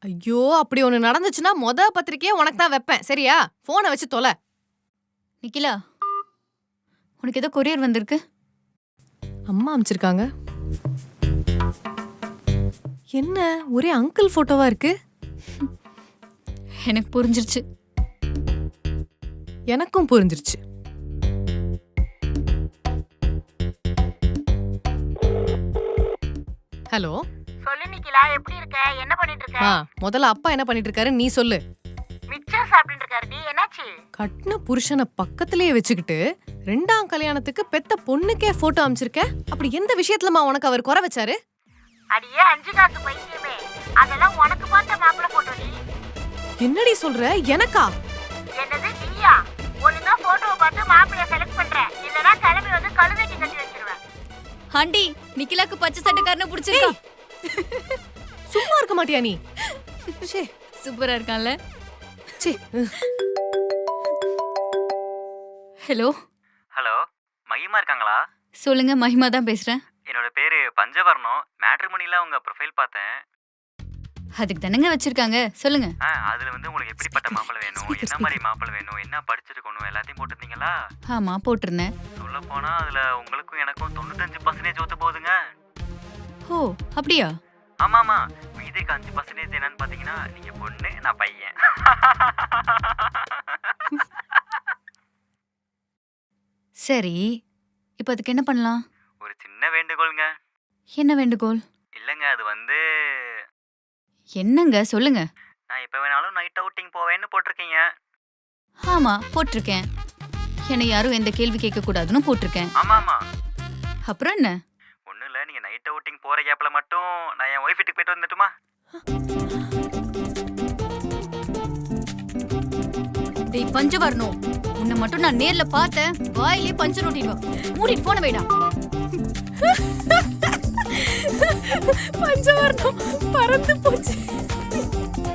ஐயோ அப்படி ஒண்ணு நடந்துச்சுன்னா மொத பத்திரிக்கையே உனக்கு தான் வைப்பேன். சரியா? போனை வச்சு தொலை. நிக்கிலா, உனக்கு ஏதோ கொரியர் வந்திருக்கு. அம்மா அனுப்பிச்சிருக்காங்க. என்ன ஒரே அங்கிள் போட்டோவா இருக்கு? எனக்கு புரிஞ்சிருச்சு. எனக்கும் புரிஞ்சிருச்சு. ஹலோ, சொல்லு நிக்கிலா, எப்படி இருக்க? என்ன பண்ணிட்டு இருக்க? முதல்ல அப்பா என்ன பண்ணிட்டு இருக்காரு நீ சொல்லு. மிச்சர் சாப்பிட்டு இருக்காருடி. என்னாச்சு? கட்டின புருஷனை பக்கத்திலேயே வச்சுக்கிட்டு ரெண்டாம் கல்யாணத்துக்கு பெத்த பொண்ணுக்கே போட்டோ அனுப்பிச்சிருக்க. அப்படி எந்த விஷயத்துலமா உனக்கு அவர் குறை வச்சாரு? அடியே 5 காசு பைத்தியமே, அதெல்லாம் உனக்கு பார்த்த மாப்பிள்ள போட்டோடி. என்னடி சொல்ற? எனக்கா? என்னது நீயா? ஒழுங்கா போட்டோவை பார்த்து மாப்பிள்ளைய செலக்ட் பண்றேன், இல்லனா கிளம்பி வந்து கழுதைக்கு கட்டி வச்சிருவேன். ஆண்டி, நிக்கிலாக்கு பச்சை சட்டைக்காரனை பிடிச்சிருக்கா. சும்மா இருக்க மாட்டியா நீ? சே, சூப்பரா இருக்கான்ல. சே. ஹலோ ஹலோ, மகிமா இருக்காங்களா? சொல்லுங்க, மகிமா தான் பேசுறேன். என்னோட பேரு பஞ்சவர்ணம். மேட்ரிமோனில உங்க ப்ரொஃபைல் பார்த்தேன். அதுக்கு தானங்க வச்சிருக்காங்க, சொல்லுங்க. அதுல வந்து உங்களுக்கு எப்படிப்பட்ட மாப்பிள்ளை வேணும், என்ன மாதிரி மாப்பிள்ளை வேணும், என்ன படிச்சிருக்கணும் எல்லாத்தையும் போட்டிருந்தீங்களா? ஆமா, போட்டிருந்தேன். சொல்ல போனா அதுல உங்களுக்கும் எனக்கும் 95% ஒத்து போகுதுங்க. ஓ, அப்படியா? ஆமாமா, மீதிக்கு 5% என்னன்னு பாத்தீங்கன்னா நீங்க பொண்ணு, நான் பையன். சரி, இப்போ அதுக்கு என்ன பண்ணலாம்? ஒரு சின்ன வேண்டுகோளுங்க. என்ன வேண்டுகோள்? இல்லங்க, அது வந்து என்னங்க, சொல்லுங்க. நான் எப்ப வேணாலும் நைட் அவுட்டிங் போவேன்னு போட்டிருக்கீங்க. ஆமா, போட்டிருக்கேன். என்னை யாரும் எந்த கேள்வி கேட்க கூடாதுன்னு போட்டிருக்கேன். ஆமாமா, அப்புறம் என்ன? ஒண்ணும் இல்ல, நீங்க நைட் அவுட்டிங் போற கேப்ல மட்டும் நான் என் ஒய்ஃப் வீட்டுக்கு போயிட்டு வந்துட்டுமா? டேய் பஞ்சு வரணும், உன்னை மட்டும் நான் நேர்ல பார்த்தேன், வாயிலே பஞ்சு நோட்டிடுவேன். மூடிட்டு போன வைடா. பஞ்சவர்ணம் பறந்து போச்சு.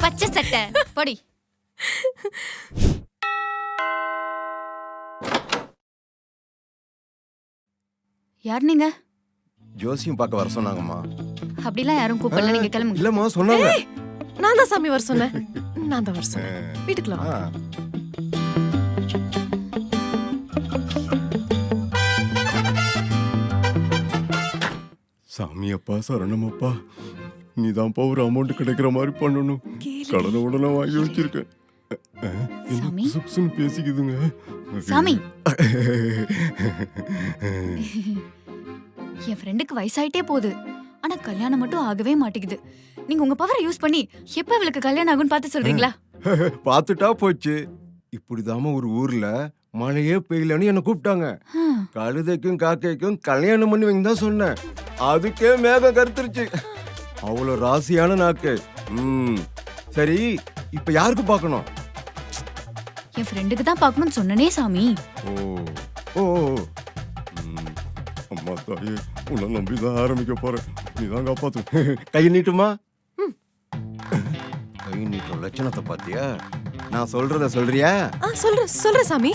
பச்சை சட்டை படி. யார் நீங்க? ஜோசியம் பார்க்க வர சொன்னாங்கம்மா. அப்படிலாம் யாரும் கூப்பிடல, நீங்க கிளம்புங்க. இல்லம்மா சொன்னாங்க. நான் தான் சாமி வர சொன்னேன். நான் தான் வர சொன்னேன். வீட்டுக்குள்ள வா. சாமியப்பா சரணமப்பா, நீதான்ப்பா ஒரு அமௌண்ட் கிடைக்கிற மாதிரி பண்ணணும். கடனை உடனே வாங்கி வச்சிருக்கேன். சாமி. சுப்சுன்னு பேசிக்குதுங்க. சாமி, என் ஃப்ரெண்டுக்கு வயசாயிட்டே போகுது, ஆனா கல்யாணம் மட்டும் ஆகவே மாட்டேங்குது. நீங்க உங்க பவரை யூஸ் பண்ணி எப்ப அவளுக்கு கல்யாணம் ஆகும்னு பார்த்து சொல்றீங்களா? பார்த்துட்டா போச்சு. இப்படிதாம ஒரு ஊர்ல மழையே பெய்யலன்னு என்ன கூப்பிட்டாங்க. கழுதைக்கும் காக்கைக்கும் கல்யாணம் பண்ணி வைங்க தான் சொன்னேன். அதுக்கே மேகம் கருத்துருச்சு. அவ்வளவு ராசியான நாக்கு. சரி, இப்ப யாருக்கு பார்க்கணும்? என் ஃப்ரெண்டுக்கு தான் பார்க்கணும்னு சொன்னனே சாமி. ஓ ஓ அம்மா தாயே, உன்னை நம்பிதான் ஆரம்பிக்க போறேன். நீதான் காப்பாத்து. கை நீட்டுமா? கை நீட்டுற லட்சணத்தை பாத்தியா? நான் சொல்றத சொல்றியா? சொல்ற சாமி.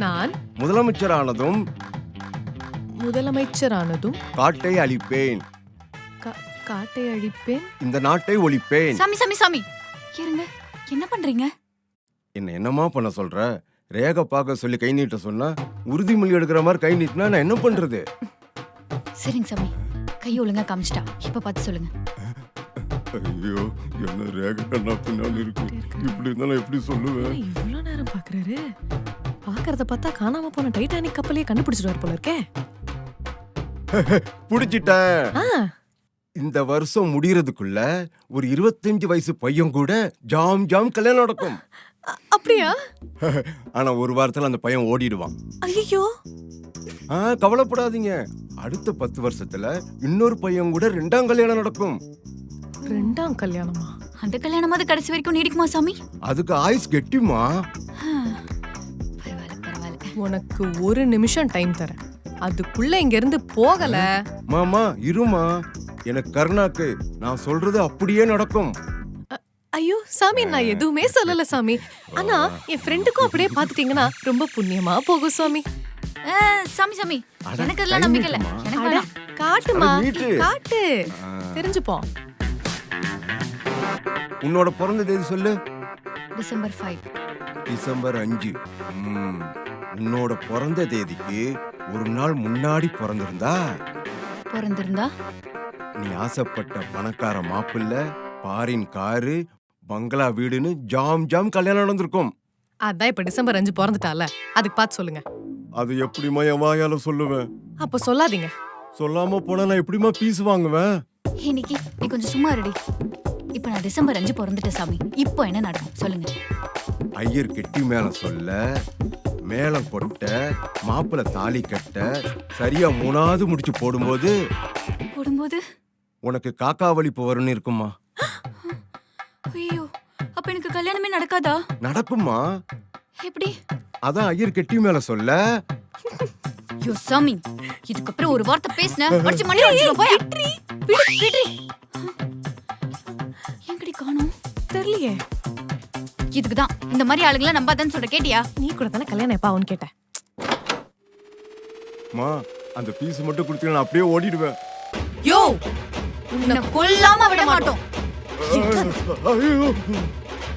நான் முதலமைச்சரானதும் காட்டை அழிப்பேன். காட்டை அழிப்பேன். இந்த நாட்டை ஒழிப்பேன். சாமி சாமி சாமி, இருங்க, என்ன பண்றீங்க? என்னமா பண்ண சொல்ற? ரேகை பார்க்க சொல்லி கை நீட்ட சொன்னா உறுதிமொழி எடுக்கிற மாதிரி கை நீட்டினா நான் என்ன பண்றது? சரிங்க சாமி, கை ஒழுங்கா காமிச்சிட்டா, இப்ப பார்த்து சொல்லுங்க. ஐயோ, என்ன ரேகை கண்ணா பின்னால இருக்கு. இப்படி இருந்தா நான் எப்படி சொல்லுவேன்? இவ்வளவு நேரம் பாக்குறாரு. பாக்குறத பார்த்தா காணாம போன டைட்டானிக் கப்பலையே கண்டுபிடிச்சிடுவார் போல இருக்கே. புடிச்சிட்டேன். இந்த வருஷம் முடியறதுக்குள்ள ஒரு 25 வயசு பையன் கூட ஜாம் கல்யாணம் நடக்கும். அப்படியா? ஆனா ஒரு வாரத்துல அந்த பையன் ஓடிடுவான். ஐயோ, கவலைப்படாதீங்க. அடுத்த 10 வருஷத்துல இன்னொரு பையன் கூட 2ஆம் கல்யாணம் நடக்கும். 2ஆம் கல்யாணமா? அந்த கல்யாணமாவது கடைசி வரைக்கும் நீடிக்குமா சாமி? அதுக்கு ஆயுஸ் கெட்டிமா. பரவாயில்ல. உனக்கு 1 நிமிஷம் டைம் தரேன். அதுக்குள்ள இங்க இருந்து போகல. மாமா இருமா, எனக்கு கருணாக்கு நான் சொல்றது அப்படியே நடக்கும். ஐயோ சாமி, நான் எதுவுமே சொல்லல சாமி. ஆனா என் ஃப்ரெண்டுக்கும் அப்படியே பாத்துட்டீங்கன்னா ரொம்ப புண்ணியமா போகும் சாமி. சாமி சாமி, எனக்கு அதெல்லாம் நம்பிக்கை இல்ல. எனக்கு காட்டுமா, நீட்டு. காட்டு, தெரிஞ்சுப்போம். உன்னோட பிறந்த தேதி சொல்லு. டிசம்பர் 5. டிசம்பர் 5. உன்னோட பிறந்த தேதிக்கு ஒரு நாள் முன்னாடி பிறந்திருந்தா பிறந்திருந்தா நீ ஆசைப்பட்ட பணக்கார மாப்பிள்ளை, பாரின் காரு, பங்களா வீடுன்னு ஜாம் ஜாம் கல்யாணம் நடந்திருக்கும். அதான் இப்ப டிசம்பர் 5 பிறந்துட்டால, அதுக்கு பார்த்து சொல்லுங்க. அது எப்படிமா என் வாயால சொல்லுவேன்? அப்ப சொல்லாதீங்க. சொல்லாம போனா நான் எப்படிமா பீஸ் வாங்குவேன்? இன்னைக்கு நீ கொஞ்சம் சும்மா இருடி. இப்ப நான் டிசம்பர் 5 பிறந்துட்டேன் சாமி. இப்போ என்ன நடக்கும் சொல்லுங்க. ஐயர் கெட்டி மேளம் சொல்ல, மேளம் கொட்ட, மாப்பிள்ளை தாலி கட்ட, சரியா 3வது முடிச்சு போடும்போது உனக்கு காக்கா வலிப்பு வரும்னு இருக்குமா? ஐயோ, அப்ப எனக்கு கல்யாணமே நடக்காதா? நடக்குமா? எப்படி? அதான் ஐயர் கெட்டி மேல சொல்ல. யோ சாமி, இதுக்கப்புறம் ஒரு வார்த்தை பேசுன அடிச்சு மண்டையில அடிச்சிடுவேன். போய் விட்ரி. எங்கடி காணோம்? தெரியலையே. இதுக்குதான் இந்த மாதிரி ஆளுங்களை நம்பாதன்னு சொல்ற. கேட்டியா? நீ கூட தானே கல்யாணம் எப்ப ஆகும்னு கேட்டேன். மா, அந்த பீஸ் மட்டும் கொடுத்தீங்கன்னா நான் அப்படியே ஓடிடுவேன். யோ, உன்னை கொல்லாம விட மாட்டோம். ஐயோ